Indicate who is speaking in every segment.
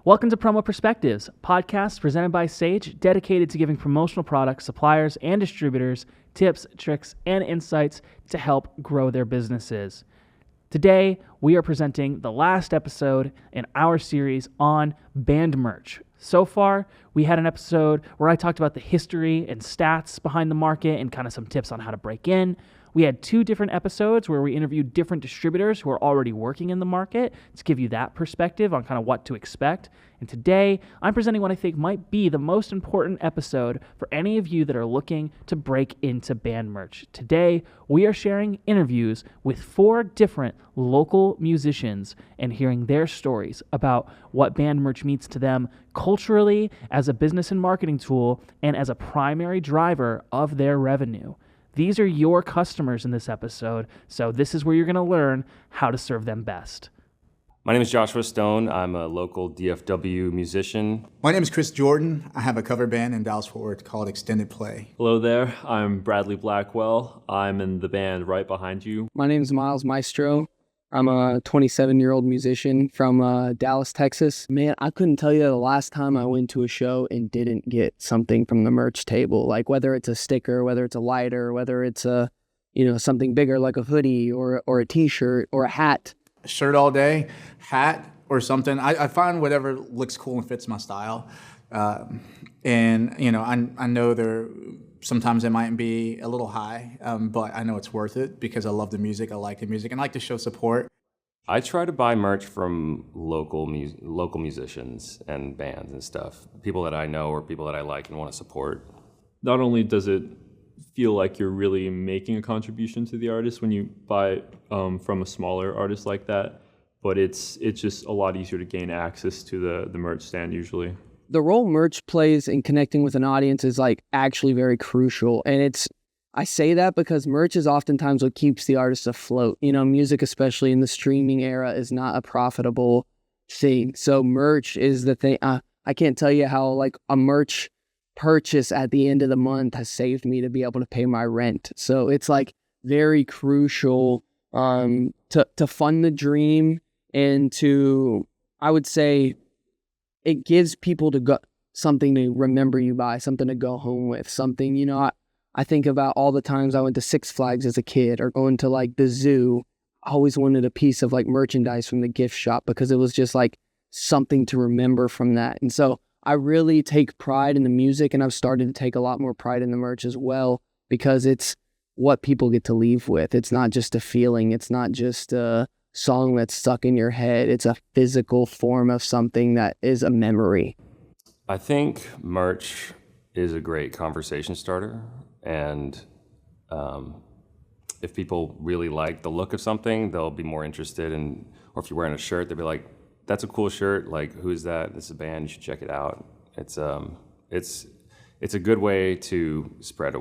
Speaker 1: Welcome to Promo Perspectives, podcast presented by Sage, dedicated to giving promotional products, suppliers, and distributors tips, tricks, and insights to help grow their businesses. Today, we are presenting the last episode in our series on band merch. So far, we had an episode where I talked about the history and stats behind the market and kind of some tips on how to break in. We had 2 different episodes where we interviewed different distributors who are already working in the market to give you that perspective on kind of what to expect. And today, I'm presenting what I think might be the most important episode for any of you that are looking to break into band merch. Today, we are sharing interviews with 4 different local musicians and hearing their stories about what band merch means to them culturally, as a business and marketing tool, and as a primary driver of their revenue. These are your customers in this episode, so this is where you're going to learn how to serve them best.
Speaker 2: My name is Joshua Stone. I'm a local DFW musician.
Speaker 3: My name is Chris Jordan. I have a cover band in Dallas-Fort Worth called Extended Play.
Speaker 4: Hello there. I'm Bradley Blackwell. I'm in the band right behind you.
Speaker 5: My name is Miles Maestro. I'm a 27-year-old musician from Dallas, Texas. Man, I couldn't tell you the last time I went to a show and didn't get something from the merch table, like whether it's a sticker, whether it's a lighter, whether it's something bigger like a hoodie or a t-shirt or a hat.
Speaker 3: Shirt all day, hat or something. I find whatever looks cool and fits my style. I know sometimes it might be a little high, but I know it's worth it because I love the music. I like the music and I like to show support.
Speaker 2: I try to buy merch from local musicians and bands and stuff, people that I know or people that I like and want to support.
Speaker 4: Not only does it feel like you're really making a contribution to the artist when you buy from a smaller artist like that, but it's just a lot easier to gain access to the merch stand usually.
Speaker 5: The role merch plays in connecting with an audience is actually very crucial. And I say that because merch is oftentimes what keeps the artist afloat. Music, especially in the streaming era, is not a profitable thing. So merch is the thing. I can't tell you how a merch purchase at the end of the month has saved me to be able to pay my rent. So it's very crucial to fund the dream and to, I would say, it gives people something to remember you by, something to go home with, something, I think about all the times I went to Six Flags as a kid or going to the zoo. I always wanted a piece of merchandise from the gift shop because it was just something to remember from that. And so I really take pride in the music, and I've started to take a lot more pride in the merch as well because it's what people get to leave with. It's not just a feeling. It's not just a song that's stuck in your head. It's a physical form of something that is a memory.
Speaker 2: I think merch is a great conversation starter, and if people really like the look of something, they'll be more interested in, or if you're wearing a shirt, they'll be like, that's a cool shirt, who's that? This is a band, you should check it out. It's a good way to spread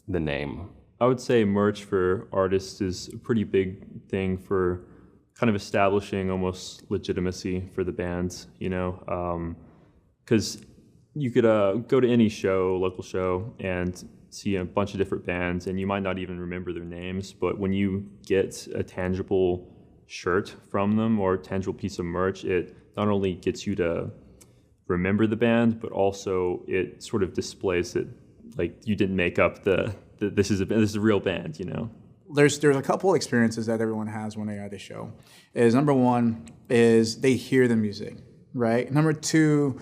Speaker 2: the name.
Speaker 4: I would say merch for artists is a pretty big thing for kind of establishing almost legitimacy for the bands, because you could go to any local show, and see a bunch of different bands, and you might not even remember their names, but when you get a tangible shirt from them or a tangible piece of merch, it not only gets you to remember the band, but also it sort of displays that you didn't make up this is a real band,
Speaker 3: There's a couple experiences that everyone has when they're at a show. Number one is they hear the music, right? Number 2,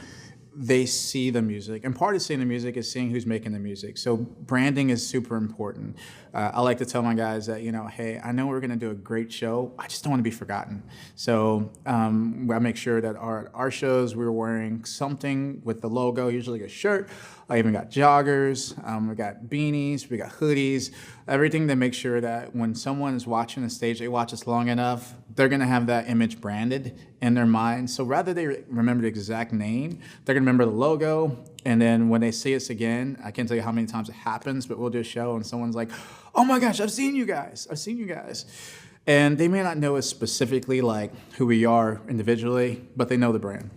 Speaker 3: they see the music. And part of seeing the music is seeing who's making the music. So branding is super important. I like to tell my guys that, hey, I know we're going to do a great show. I just don't want to be forgotten. So I make sure that our shows, we're wearing something with the logo, usually a shirt. I even got joggers. We got beanies. We got hoodies. Everything to make sure that when someone is watching the stage, they watch us long enough, they're going to have that image branded in their mind. So rather they remember the exact name, they're going to remember the logo. And then when they see us again, I can't tell you how many times it happens, but we'll do a show and someone's like, oh my gosh, I've seen you guys. And they may not know us specifically who we are individually, but they know the brand.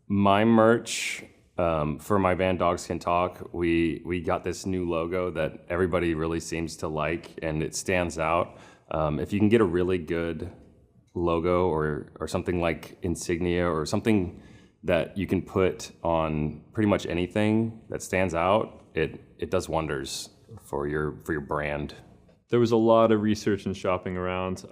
Speaker 2: My merch, for my band Dogs Can Talk, we got this new logo that everybody really seems to like, and it stands out. If you can get a really good logo or something like insignia or something that you can put on pretty much anything that stands out, it does wonders for your brand.
Speaker 4: There was a lot of research and shopping around.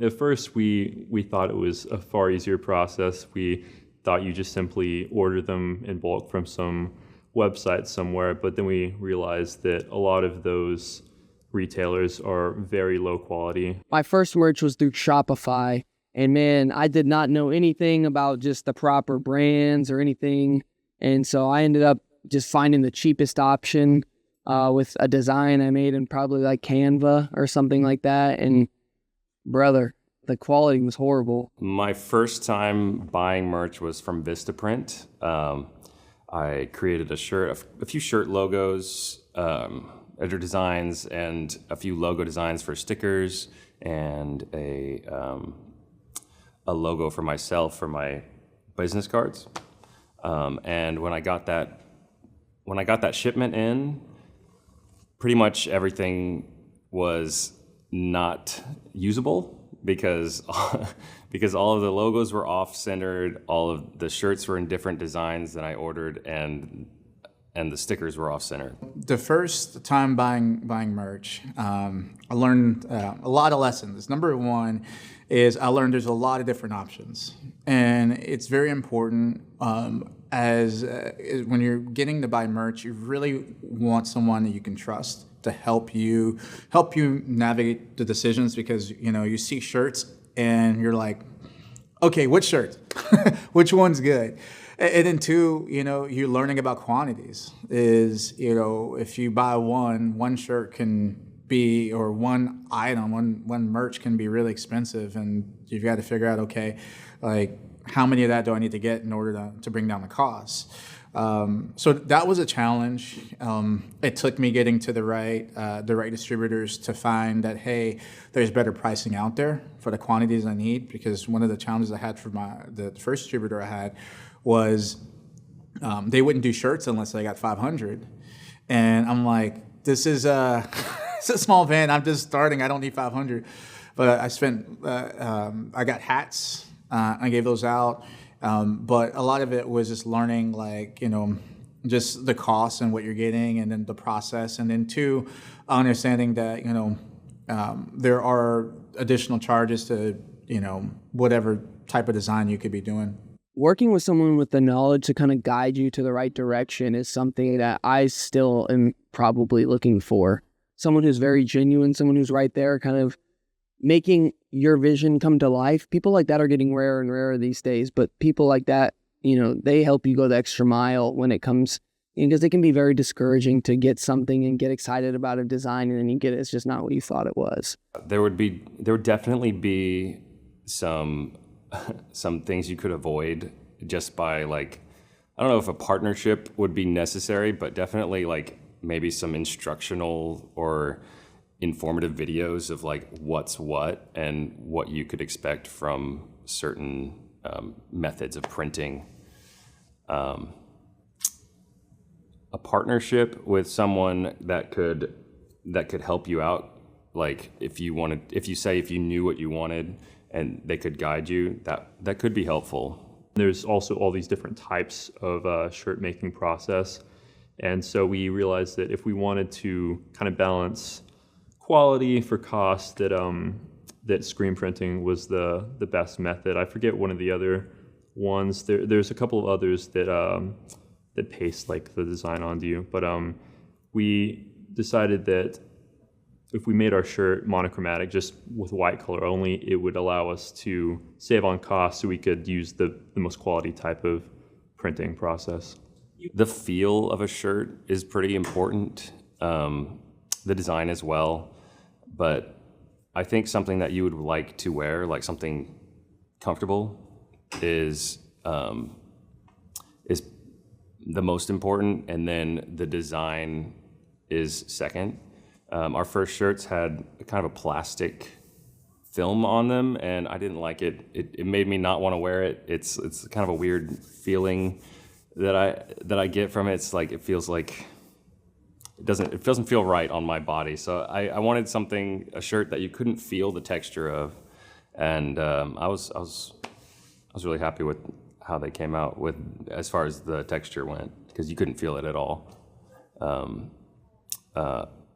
Speaker 4: At first, we thought it was a far easier process. We thought you just simply order them in bulk from some website somewhere, but then we realized that a lot of those retailers are very low quality.
Speaker 5: My first merch was through Shopify, and man, I did not know anything about just the proper brands or anything, and so I ended up just finding the cheapest option with a design I made in probably like Canva or something like that, and brother, the quality was horrible.
Speaker 2: My first time buying merch was from Vistaprint. I created a shirt, a few shirt logos, editor designs, and a few logo designs for stickers, and a logo for myself for my business cards. And when I got that shipment in, pretty much everything was not usable because all of the logos were off-centered, all of the shirts were in different designs than I ordered, and the stickers were off-centered.
Speaker 3: The first time buying merch, I learned a lot of lessons. Number one is I learned there's a lot of different options, and it's very important as when you're getting to buy merch, you really want someone that you can trust to help you navigate the decisions, because you see shirts and you're like, okay, which shirt? Which one's good? And then two, you're learning about quantities. If you buy one shirt can be, or one item, one merch can be really expensive, and you've got to figure out, okay, like how many of that do I need to get in order to bring down the cost? So that was a challenge. It took me getting to the right distributors to find that, hey, there's better pricing out there for the quantities I need, because one of the challenges I had for the first distributor I had was they wouldn't do shirts unless I got 500. And I'm like, this is it's a small van. I'm just starting. I don't need 500. But I got hats. I gave those out. But a lot of it was just learning, just the cost and what you're getting, and then the process. And then two, understanding that, there are additional charges to, whatever type of design you could be doing.
Speaker 5: Working with someone with the knowledge to kind of guide you to the right direction is something that I still am probably looking for. Someone who's very genuine, someone who's right there kind of making your vision come to life. People like that are getting rarer and rarer these days, but people like that, they help you go the extra mile when it comes, because it can be very discouraging to get something and get excited about a design, and then you get it, it's just not what you thought it was.
Speaker 2: There would definitely be some things you could avoid just by, I don't know if a partnership would be necessary, but definitely maybe some instructional or informative videos of what's what and what you could expect from certain methods of printing. A partnership with someone that could help you out, if you knew what you wanted and they could guide you, that could be helpful.
Speaker 4: There's also all these different types of shirt making process, and so we realized that if we wanted to kind of balance quality for cost, that screen printing was the best method. I forget one of the other ones. There's a couple of others that paste the design onto you, but we decided that if we made our shirt monochromatic, just with white color only, it would allow us to save on cost, so we could use the most quality type of printing process.
Speaker 2: The feel of a shirt is pretty important. The design as well. But I think something that you would like to wear, something comfortable, is the most important, and then the design is second. Our first shirts had kind of a plastic film on them, and I didn't like it. It made me not want to wear it. It's kind of a weird feeling that I get from it. It's it feels like it doesn't feel right on my body. So I wanted a shirt that you couldn't feel the texture of, and I was really happy with how they came out with as far as the texture went, because you couldn't feel it at all.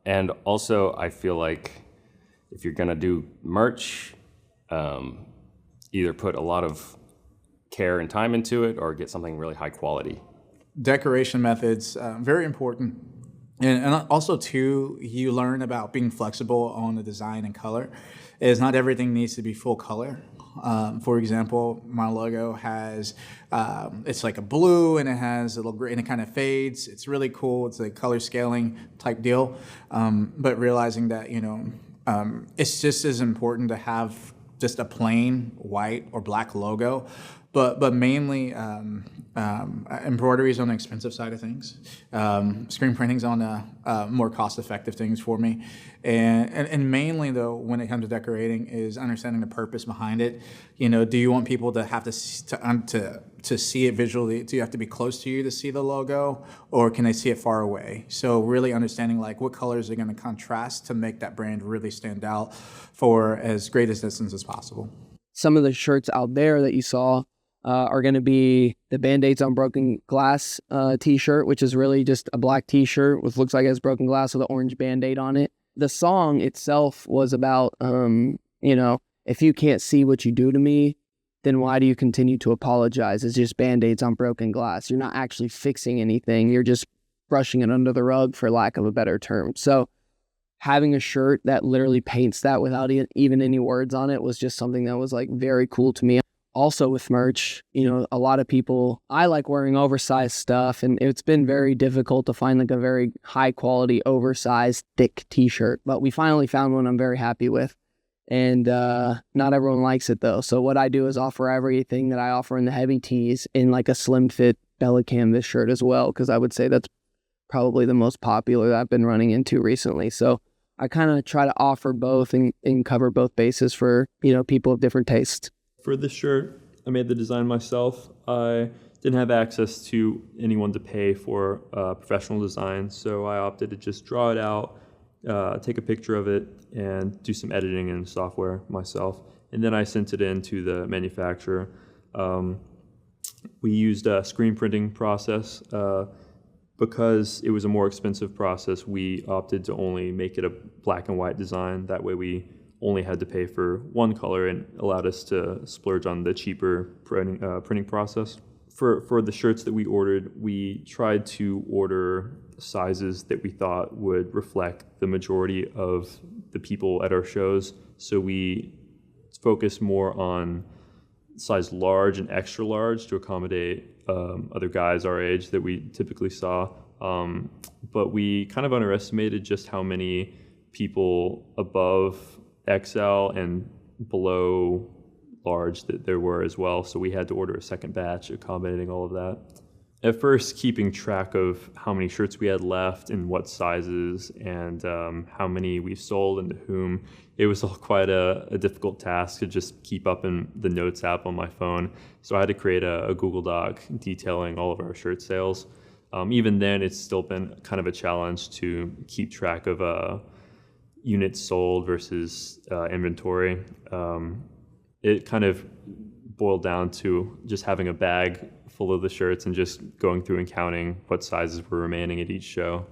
Speaker 2: And also, I feel like if you're gonna do merch, either put a lot of care and time into it or get something really high quality.
Speaker 3: Decoration methods, very important. And also, too, you learn about being flexible on the design and color. Is not everything needs to be full color. For example, my logo has, it's like a blue and it has a little gray and it kind of fades. It's really cool. It's a color scaling type deal. But realizing that, it's just as important to have just a plain white or black logo. But mainly, embroidery is on the expensive side of things. Screen printing's on the more cost-effective things for me. And mainly, though, when it comes to decorating, is understanding the purpose behind it. Do you want people to have to see it visually? Do you have to be close to you to see the logo, or can they see it far away? So really understanding like what colors are going to contrast to make that brand really stand out for as great a distance as possible.
Speaker 5: Some of the shirts out there that you saw are going to be the Band-Aids on Broken Glass t-shirt, which is really just a black t-shirt which looks like it has broken glass with an orange Band-Aid on it. The song itself was about, if you can't see what you do to me, then why do you continue to apologize? It's just Band-Aids on broken glass. You're not actually fixing anything. You're just brushing it under the rug, for lack of a better term. So having a shirt that literally paints that without even any words on it was just something that was like very cool to me. Also with merch, a lot of people, I like wearing oversized stuff, and it's been very difficult to find like a very high quality, oversized, thick t-shirt, but we finally found one I'm very happy with. And not everyone likes it though. So what I do is offer everything that I offer in the heavy tees in like a slim fit Bella Canvas shirt as well, because I would say that's probably the most popular that I've been running into recently. So I kind of try to offer both and cover both bases for, people of different tastes.
Speaker 4: For this shirt, I made the design myself. I didn't have access to anyone to pay for professional design, so I opted to just draw it out, take a picture of it, and do some editing in software myself. And then I sent it in to the manufacturer. We used a screen printing process. Because it was a more expensive process, we opted to only make it a black and white design. That way we only had to pay for one color and allowed us to splurge on the cheaper printing process. For the shirts that we ordered, we tried to order sizes that we thought would reflect the majority of the people at our shows. So we focused more on size large and extra large to accommodate other guys our age that we typically saw. But we kind of underestimated just how many people above XL and below large that there were as well. So we had to order a second batch accommodating all of that. At first, keeping track of how many shirts we had left and what sizes and how many we sold and to whom, it was all quite a difficult task to just keep up in the notes app on my phone. So I had to create a Google Doc detailing all of our shirt sales. Even then, it's still been kind of a challenge to keep track of units sold versus inventory. It kind of boiled down to just having a bag full of the shirts and just going through and counting what sizes were remaining at each show.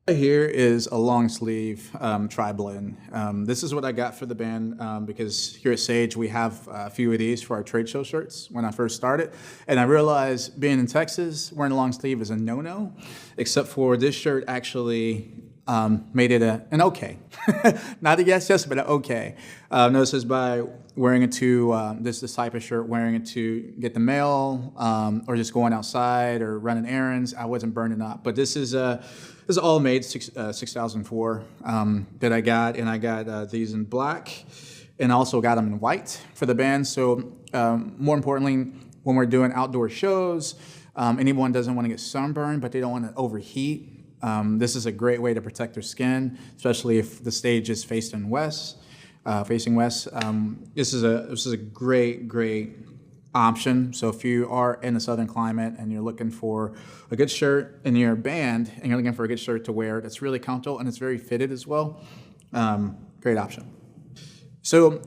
Speaker 3: Here is a long sleeve tri-blend. This is what I got for the band because here at Sage we have a few of these for our trade show shirts when I first started. And I realized being in Texas, wearing a long sleeve is a no-no, except for this shirt actually made it an okay. Not a yes, but an okay. Notice by wearing it to this type of shirt, wearing it to get the mail or just going outside or running errands, I wasn't burning up. But this is all made 6004 that I got, and I got these in black, and I also got them in white for the band. So more importantly, when we're doing outdoor shows, anyone doesn't want to get sunburned, but they don't want to overheat. This is a great way to protect their skin, especially if the stage is facing west. This is a great option. So if you are in the southern climate and you're looking for a good shirt and you're a band and you're looking for a good shirt to wear that's really comfortable and it's very fitted as well, great option. So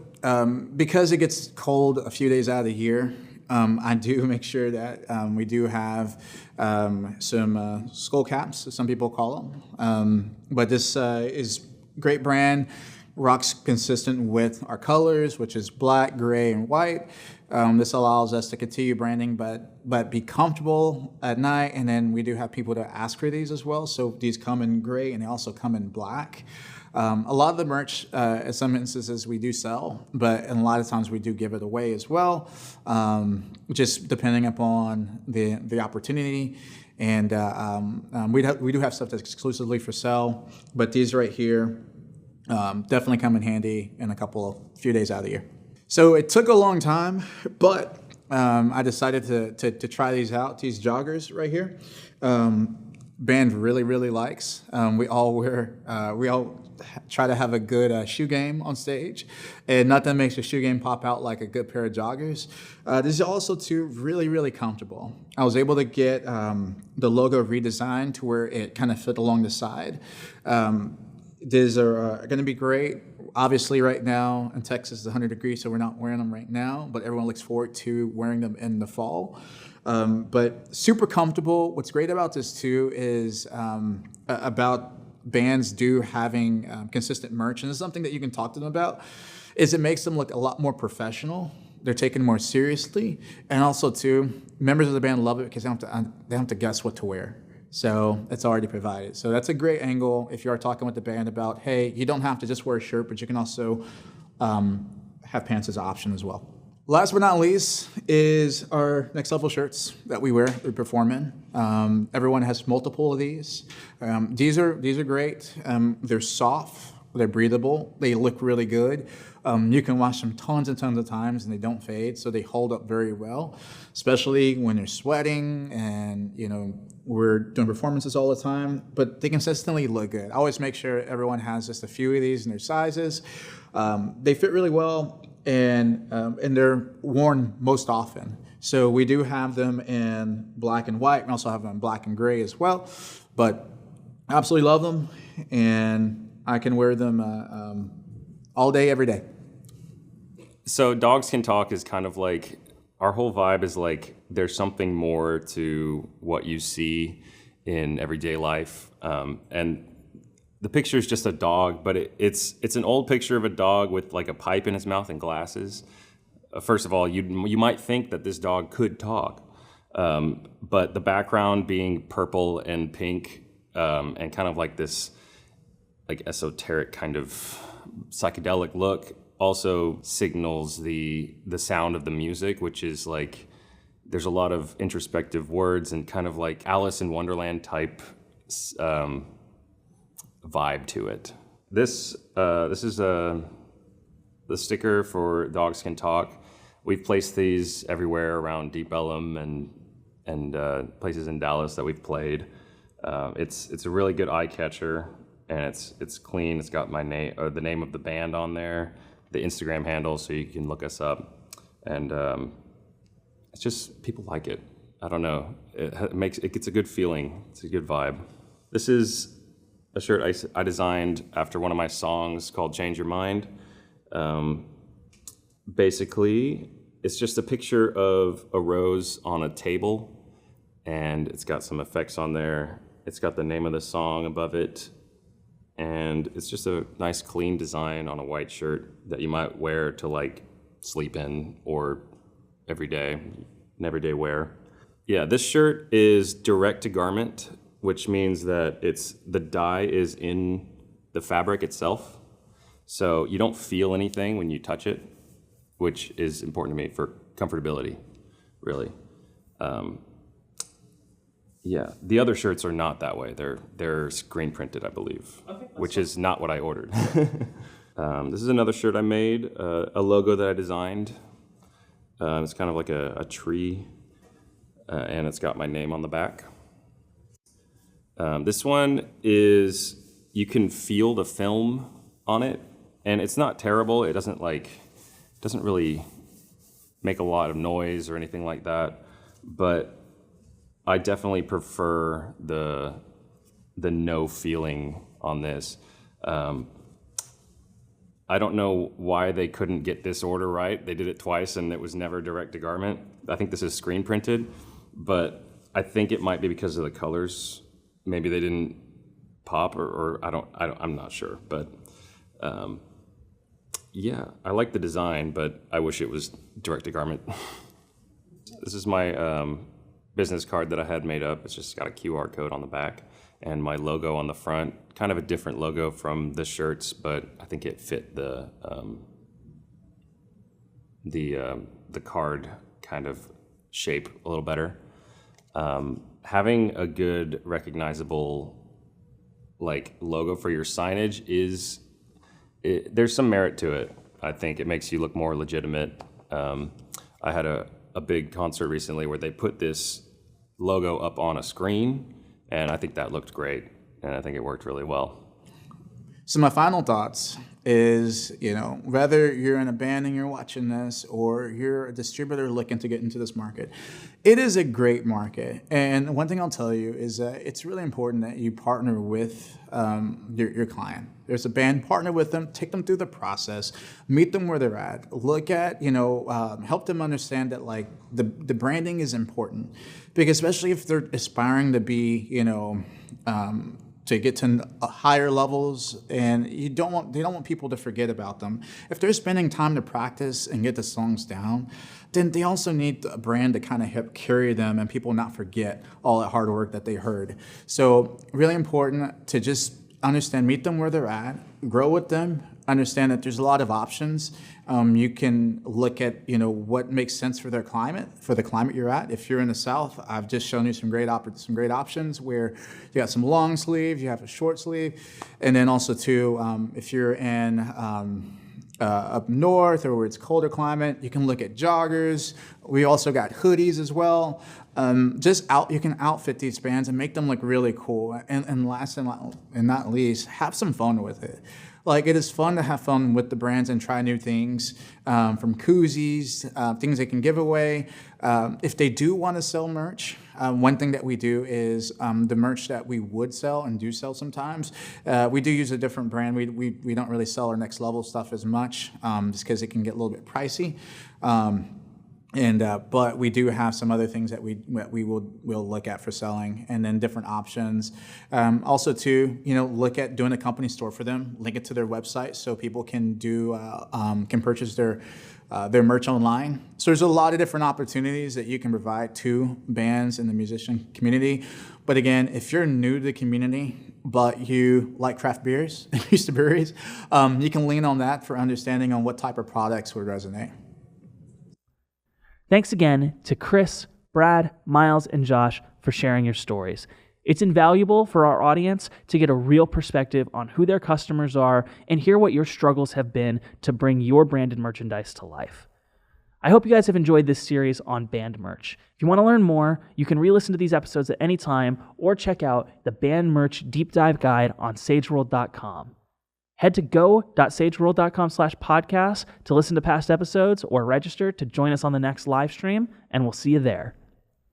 Speaker 3: because it gets cold a few days out of the year, I do make sure that we do have some skull caps, as some people call them. But this is great brand, rocks consistent with our colors, which is black, gray, and white. This allows us to continue branding, but be comfortable at night. And then we do have people that ask for these as well. So these come in gray and they also come in black. A lot of the merch, in some instances, we do sell, but in a lot of times we do give it away as well, just depending upon the opportunity. And we do have stuff that's exclusively for sale, but these right here definitely come in handy in few days out of the year. So it took a long time, but I decided to try these out, these joggers right here. Band really likes. We all try to have a good shoe game on stage, and nothing makes a shoe game pop out like a good pair of joggers. This is also too really comfortable. I was able to get the logo redesigned to where it kind of fit along the side. These are going to be great. Obviously, right now in Texas, it's 100 degrees, so we're not wearing them right now, but everyone looks forward to wearing them in the fall. But super comfortable. What's great about this too is about bands having consistent merch, and it's something that you can talk to them about, is it makes them look a lot more professional. They're taken more seriously, and also too, members of the band love it because they don't have to guess what to wear. So it's already provided. So that's a great angle if you are talking with the band about, hey, you don't have to just wear a shirt, but you can also have pants as an option as well. Last but not least is our next level shirts that we wear, we perform in. Everyone has multiple of these. These are great. They're soft, they're breathable, they look really good. You can wash them tons and tons of times and they don't fade, so they hold up very well, especially when they're sweating and we're doing performances all the time, but they consistently look good. I always make sure everyone has just a few of these in their sizes. They fit really well, and they're worn most often. So we do have them in black and white. We also have them in black and gray as well, but I absolutely love them, and I can wear them all day, every day.
Speaker 2: So Dogs Can Talk is kind of like, our whole vibe is like there's something more to what you see in everyday life. And the picture is just a dog, but it's an old picture of a dog with like a pipe in his mouth and glasses. First of all, you might think that this dog could talk, but the background being purple and pink and kind of like this like esoteric kind of psychedelic look also signals the sound of the music, which is like there's a lot of introspective words and kind of like Alice in Wonderland type vibe to it. This is the sticker for Dogs Can Talk. We've placed these everywhere around Deep Ellum and places in Dallas that we've played. It's a really good eye catcher, and it's clean. It's got my name, or the name of the band on there, the Instagram handle, so you can look us up. And it's just, people like it. I don't know. It gets a good feeling. It's a good vibe. This is a shirt I designed after one of my songs called Change Your Mind. Basically, it's just a picture of a rose on a table, and it's got some effects on there. It's got the name of the song above it, and it's just a nice clean design on a white shirt that you might wear to like sleep in or an everyday wear. Yeah, this shirt is direct to garment, which means that the dye is in the fabric itself. So you don't feel anything when you touch it, which is important to me for comfortability, really. Yeah, the other shirts are not that way. They're screen printed, I believe, which is not what I ordered. This is another shirt I made, a logo that I designed. It's kind of like a tree, and it's got my name on the back. This one is, you can feel the film on it, and it's not terrible. It doesn't really make a lot of noise or anything like that, but I definitely prefer the no feeling on this. I don't know why they couldn't get this order right. They did it twice and it was never direct to garment. I think this is screen printed, but I think it might be because of the colors. Maybe they didn't pop or I'm not sure, but yeah, I like the design, but I wish it was direct to garment. This is my business card that I had made up. It's just got a QR code on the back and my logo on the front. Kind of a different logo from the shirts, but I think it fit the card kind of shape a little better. Having a good recognizable like logo for your signage there's some merit to it. I think it makes you look more legitimate. I had a big concert recently where they put this logo up on a screen, and I think that looked great, and I think it worked really well.
Speaker 3: So my final thoughts is, whether you're in a band and you're watching this or you're a distributor looking to get into this market, it is a great market. And one thing I'll tell you is that it's really important that you partner with your client. There's a band, partner with them, take them through the process, meet them where they're at, look at, help them understand that like the branding is important, because especially if they're aspiring to be, to get to higher levels, and they don't want people to forget about them. If they're spending time to practice and get the songs down, then they also need a brand to kind of help carry them and people not forget all that hard work that they heard. So really important to just understand, meet them where they're at, grow with them, understand that there's a lot of options. You can look at what makes sense for their climate, for the climate you're at. If you're in the South, I've just shown you some great options where you got some long sleeves, you have a short sleeve, and then also too, if you're in up north or where it's colder climate, you can look at joggers. We also got hoodies as well. You can outfit these bands and make them look really cool. And last and not least, have some fun with it. Like, it is fun to have fun with the brands and try new things, from koozies, things they can give away. If they do want to sell merch, one thing that we do is the merch that we would sell and do sell sometimes, we do use a different brand. We don't really sell our next level stuff as much, just because it can get a little bit pricey. But we do have some other things that we'll look at for selling, and then different options. Also, too, look at doing a company store for them. Link it to their website so people can purchase their merch online. So there's a lot of different opportunities that you can provide to bands in the musician community. But again, if you're new to the community but you like craft beers and used to breweries, you can lean on that for understanding on what type of products would resonate.
Speaker 1: Thanks again to Chris, Brad, Miles, and Josh for sharing your stories. It's invaluable for our audience to get a real perspective on who their customers are and hear what your struggles have been to bring your branded merchandise to life. I hope you guys have enjoyed this series on band merch. If you want to learn more, you can re-listen to these episodes at any time or check out the band merch deep dive guide on sageworld.com. Head to go.sageworld.com/podcast to listen to past episodes or register to join us on the next live stream, and we'll see you there.